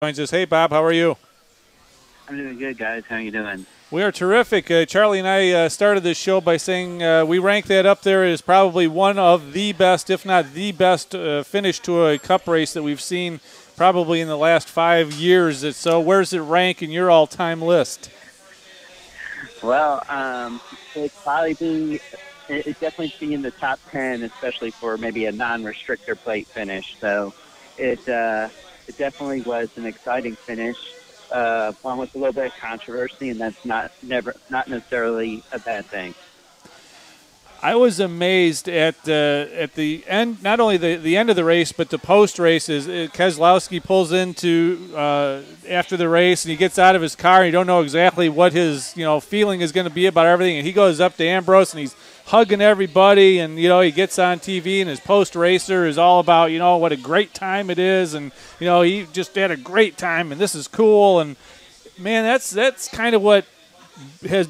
Joins us. Hey, Bob, how are you? I'm doing good, guys. How you doing? We are terrific. Charlie and I started this show by saying we rank that up there as probably one of the best, if not the best, finish to a cup race that we've seen probably in the last 5 years. So where's it rank in your all-time list? Well, it's probably it's definitely be in the top 10, especially for maybe a non-restrictor plate finish. So it definitely was an exciting finish. One with a little bit of controversy, and that's not necessarily a bad thing. I was amazed at the end, not only the end of the race, but the post race. Is Keselowski pulls into after the race and he gets out of his car. And you don't know exactly what his feeling is going to be about everything. And he goes up to Ambrose and he's hugging everybody. And he gets on TV and his post racer is all about what a great time it is, and he just had a great time and this is cool. And man, that's kind of what has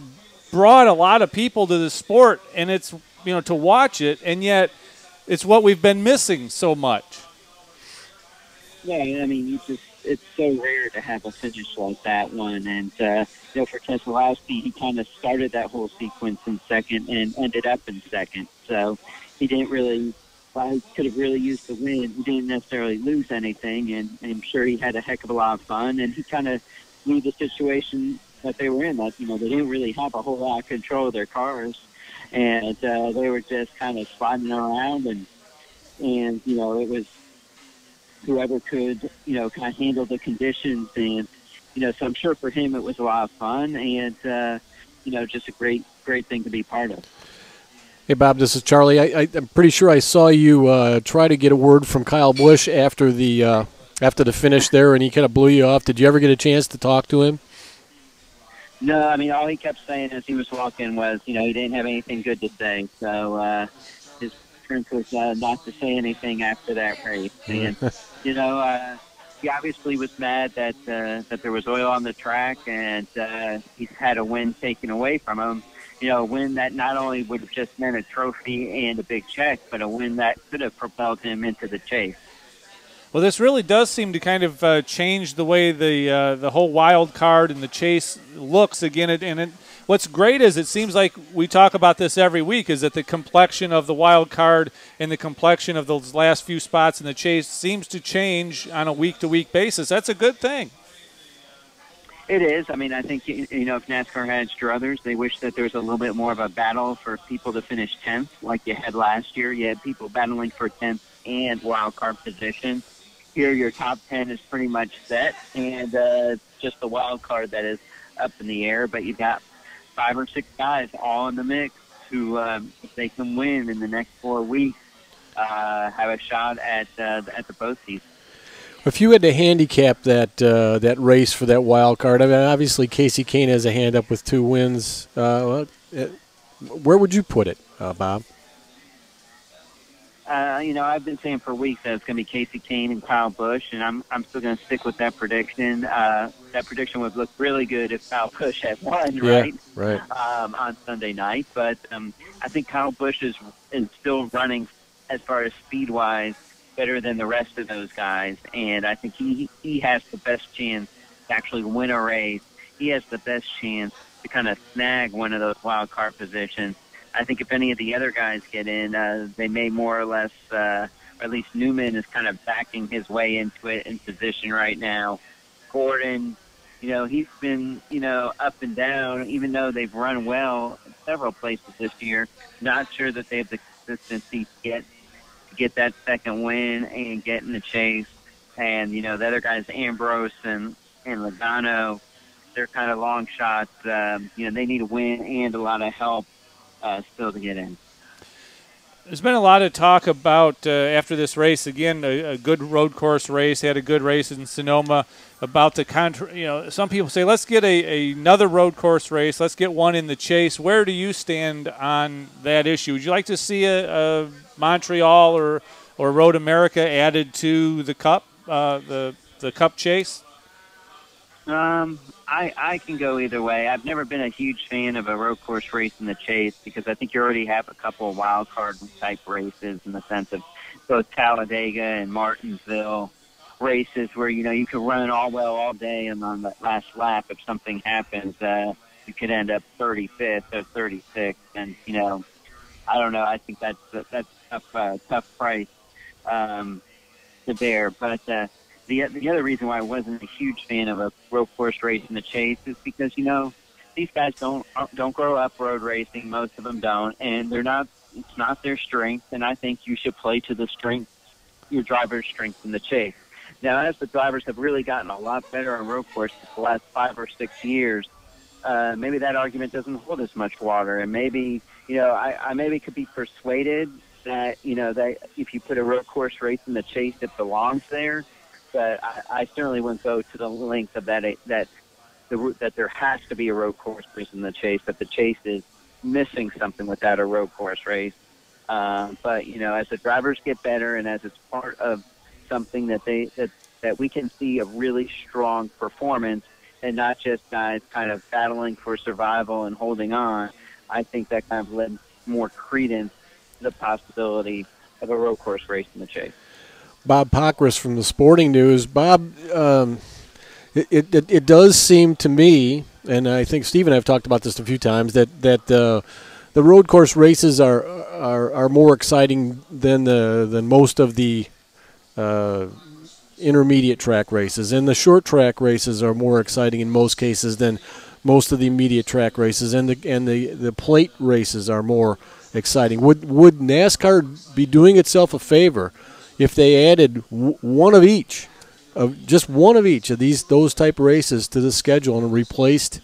brought a lot of people to the sport, and it's to watch it, and yet it's what we've been missing so much. Yeah, I mean, it's so rare to have a finish like that one, and for Keselowski, he kind of started that whole sequence in second and ended up in second, so he didn't really. Well, he could have really used the win. He didn't necessarily lose anything, and I'm sure he had a heck of a lot of fun, and he kind of knew the situation that they were in. That they didn't really have a whole lot of control of their cars, and they were just kind of sliding around, and it was whoever could kind of handle the conditions, and so I'm sure for him it was a lot of fun, and just a great thing to be part of. Hey, Bob, this is Charlie. I'm pretty sure I saw you try to get a word from Kyle Busch after the finish there, and he kind of blew you off. Did you ever get a chance to talk to him? No, I mean, all he kept saying as he was walking was, he didn't have anything good to say. So his preference was not to say anything after that race. And, he obviously was mad that there was oil on the track, and he's had a win taken away from him. A win that not only would have just meant a trophy and a big check, but a win that could have propelled him into the chase. Well, this really does seem to kind of change the way the whole wild card and the chase looks again. And what's great is it seems like we talk about this every week, is that the complexion of the wild card and the complexion of those last few spots in the chase seems to change on a week-to-week basis. That's a good thing. It is. I mean, I think, if NASCAR had its druthers, they wish that there was a little bit more of a battle for people to finish 10th like you had last year. You had people battling for 10th and wild card position. Here, your top 10 is pretty much set, and just the wild card that is up in the air. But you've got 5 or 6 guys all in the mix who, if they can win in the next 4 weeks, have a shot at the postseason. If you had to handicap that race for that wild card, I mean, obviously Casey Kane has a hand up with 2 wins. Where would you put it, Bob? I've been saying for weeks that it's going to be Casey Kane and Kyle Busch, and I'm still going to stick with that prediction. That prediction would look really good if Kyle Busch had won, right? Right. On Sunday night, but I think Kyle Busch is still running as far as speed-wise better than the rest of those guys, and I think he has the best chance to actually win a race. He has the best chance to kind of snag one of those wild card positions. I think if any of the other guys get in, they may more or less, or at least Newman is kind of backing his way into it in position right now. Gordon, he's been, up and down, even though they've run well in several places this year. Not sure that they have the consistency to get that second win and get in the chase. And, the other guys, Ambrose and Logano, they're kind of long shots. They need a win and a lot of help still to get in. There's been a lot of talk about after this race, again, a good road course race, had a good race in Sonoma, about the some people say, let's get another road course race, let's get one in the chase. Where do you stand on that issue? Would you like to see a Montreal or Road America added to the Cup, the Cup chase? I can go either way. I've never been a huge fan of a road course race in the chase because I think you already have a couple of wild card type races in the sense of both Talladega and Martinsville. races where, you could run all well all day, and on that last lap, if something happens, you could end up 35th or 36th. And, I don't know. I think that's tough price to bear. But the other reason why I wasn't a huge fan of a road course race in the Chase is because, these guys don't grow up road racing. Most of them don't, and it's not their strength. And I think you should play to the strength, your driver's strength in the Chase. Now, as the drivers have really gotten a lot better on road courses the last 5 or 6 years, maybe that argument doesn't hold as much water. And maybe, I maybe could be persuaded that, that if you put a road course race in the Chase, it belongs there. But I certainly wouldn't go to the length of that there has to be a road course race in the Chase, that the Chase is missing something without a road course race. But, as the drivers get better and as it's part of something that we can see a really strong performance and not just guys kind of battling for survival and holding on, I think that kind of led more credence to the possibility of a road course race in the Chase. Bob Pockrass from the Sporting News. Bob, it does seem to me, and I think Steve and I have talked about this a few times, that the road course races are more exciting than most of the intermediate track races, and the short track races are more exciting in most cases than most of the immediate track races, and the plate races are more exciting. Would NASCAR be doing itself a favor if they added one of each of those type of races to the schedule and replaced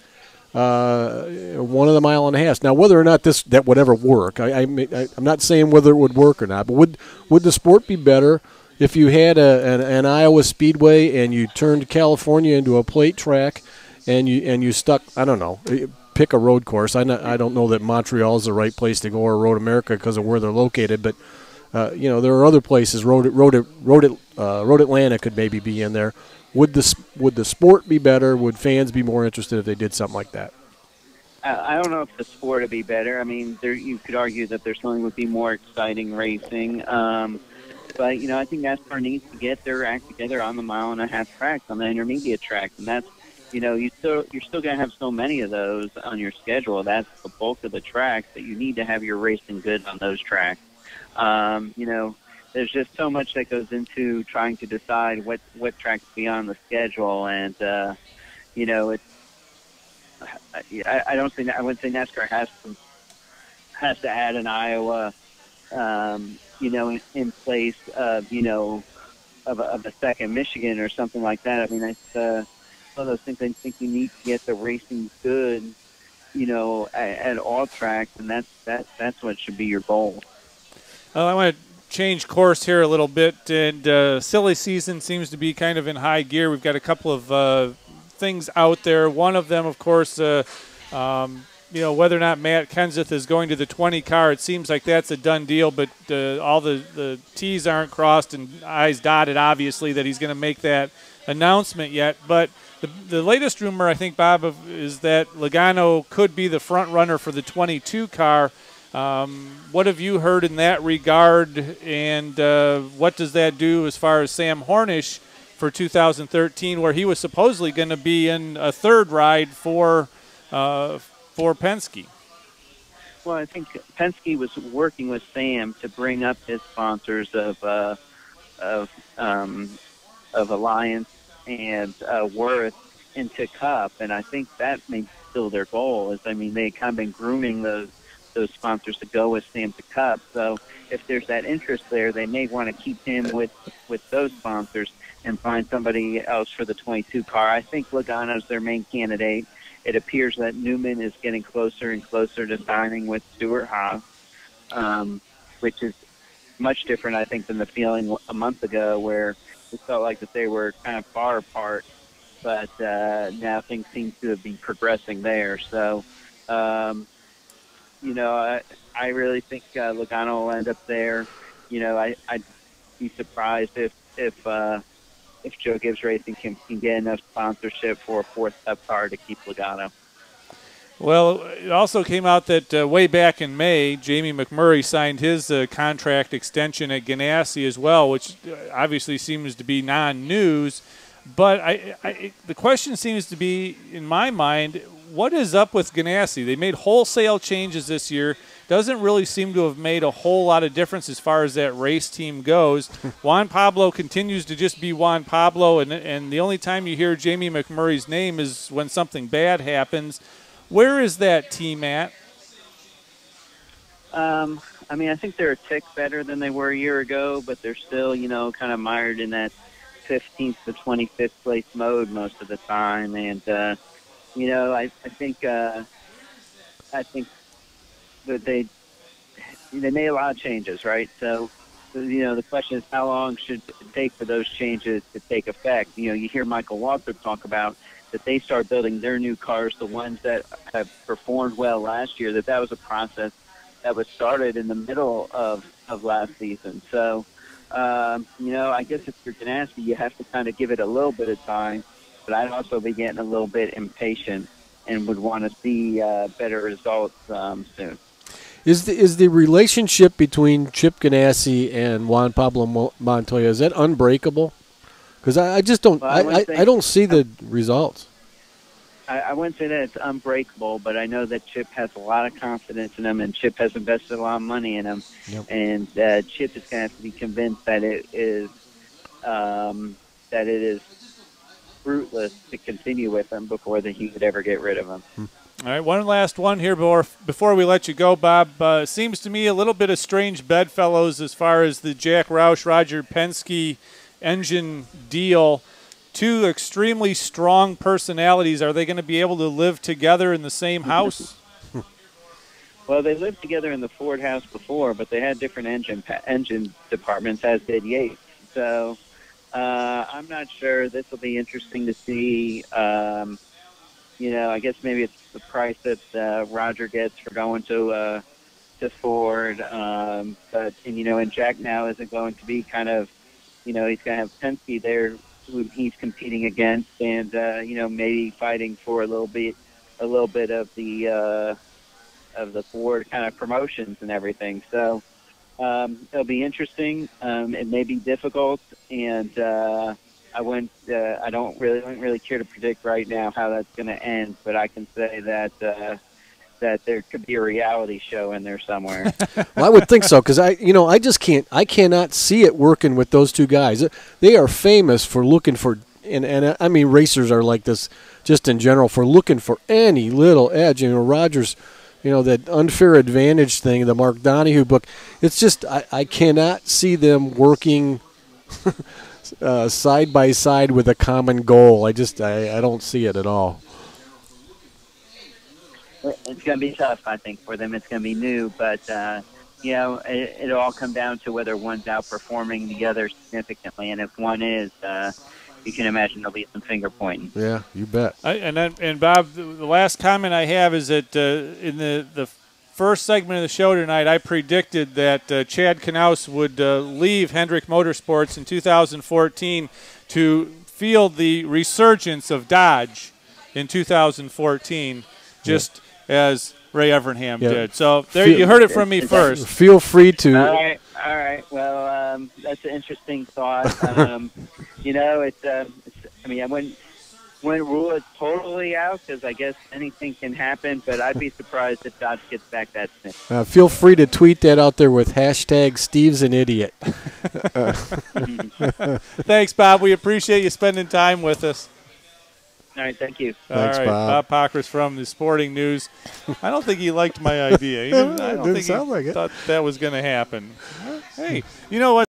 one of the mile and a half? Now, whether or not that would ever work, I'm not saying whether it would work or not, but would the sport be better if you had an Iowa Speedway and you turned California into a plate track and you stuck, I don't know, pick a road course. I don't know that Montreal is the right place to go, or Road America, because of where they're located, but there are other places. Road Atlanta could maybe be in there. Would the sport be better? Would fans be more interested if they did something like that? I don't know if the sport would be better. I mean, you could argue that there's something would be more exciting racing. But, I think NASCAR needs to get their act together on the mile and a half track, on the intermediate track. And that's, you're still going to have so many of those on your schedule. That's the bulk of the tracks, that you need to have your racing good on those tracks. There's just so much that goes into trying to decide what tracks to be on the schedule. And, it's, I wouldn't say NASCAR has to add an Iowa, in place of, of a second Michigan or something like that. I mean, it's one of those things I think you need to get the racing good, at all tracks, and that's what should be your goal. I want to change course here a little bit, and silly season seems to be kind of in high gear. We've got a couple of things out there. One of them, of course, whether or not Matt Kenseth is going to the 20 car, it seems like that's a done deal, but all the T's aren't crossed and I's dotted, obviously, that he's going to make that announcement yet. But the latest rumor, I think, Bob, is that Logano could be the front runner for the 22 car. What have you heard in that regard, and what does that do as far as Sam Hornish for 2013, where he was supposedly going to be in a third ride for Penske? Well, I think Penske was working with Sam to bring up his sponsors of Alliance and Worth into Cup, and I think that may be still their goal. They kind of been grooming those sponsors to go with Sam to Cup. So if there's that interest there, they may want to keep him with those sponsors and find somebody else for the 22 car. I think Logano's their main candidate. It appears that Newman is getting closer and closer to signing with Stewart-Haas, which is much different, I think, than the feeling a month ago where it felt like that they were kind of far apart. But now things seem to be progressing there. So, I really think Logano will end up there. I'd be surprised if Joe Gibbs Racing can get enough sponsorship for a fourth Cup car to keep Logano. Well, it also came out that way back in May, Jamie McMurray signed his contract extension at Ganassi as well, which obviously seems to be non-news. But the question seems to be, in my mind, what is up with Ganassi? They made wholesale changes this year. Doesn't really seem to have made a whole lot of difference as far as that race team goes. Juan Pablo continues to just be Juan Pablo, and the only time you hear Jamie McMurray's name is when something bad happens. Where is that team at? I mean, I think they're a tick better than they were a year ago, but they're still, kind of mired in that 15th to 25th place mode most of the time. And, I think that they made a lot of changes, right? So, the question is how long should it take for those changes to take effect? You hear Michael Walker talk about that they start building their new cars, the ones that have performed well last year, that was a process that was started in the middle of last season. So, I guess if you're Ganassi, you have to kind of give it a little bit of time, but I'd also be getting a little bit impatient and would want to see better results soon. Is the relationship between Chip Ganassi and Juan Pablo Montoya, is that unbreakable? Because I just don't I don't see the results. I wouldn't say that it's unbreakable, but I know that Chip has a lot of confidence in him, and Chip has invested a lot of money in him. Yep. And Chip is going to have to be convinced that it is fruitless to continue with him before he would ever get rid of him. All right, one last one here before we let you go, Bob. Seems to me a little bit of strange bedfellows as far as the Jack Roush, Roger Penske engine deal. Two extremely strong personalities. Are they going to be able to live together in the same house? Well, they lived together in the Ford house before, but they had different engine departments, as did Yates. So I'm not sure. This will be interesting to see. I guess maybe it's the price that Roger gets for going to Ford. But and Jack now isn't going to be kind of, he's going to have Penske there who he's competing against, and maybe fighting for a little bit of the Ford kind of promotions and everything. So it'll be interesting. It may be difficult, and I don't really care to predict right now how that's going to end, but I can say that there could be a reality show in there somewhere. Well, I would think so, because I cannot see it working with those two guys. They are famous for looking for, and I mean racers are like this just in general, for looking for any little edge. Rogers, that unfair advantage thing, the Mark Donahue book. It's just I cannot see them working side by side with a common goal. I don't see it at all. It's going to be tough, I think, for them. It's going to be new, but it'll all come down to whether one's outperforming the other significantly, and if one is, you can imagine there'll be some finger pointing. Yeah, you bet. And Bob, the last comment I have is that in the first segment of the show tonight, I predicted that Chad Knaus would leave Hendrick Motorsports in 2014 to field the resurgence of Dodge in 2014 just as Ray Evernham did. So there, you heard it from me first. Feel free to. All right. Well, that's an interesting thought. I wouldn't rule it totally out, because I guess anything can happen, but I'd be surprised if Dodge gets back that soon. Feel free to tweet that out there with hashtag Steve's an idiot. Thanks, Bob. We appreciate you spending time with us. All right, thank you. Thanks, all right, Bob. Pockrass from the Sporting News. I don't think he liked my idea. I don't think he thought that was going to happen. Hey, you know what?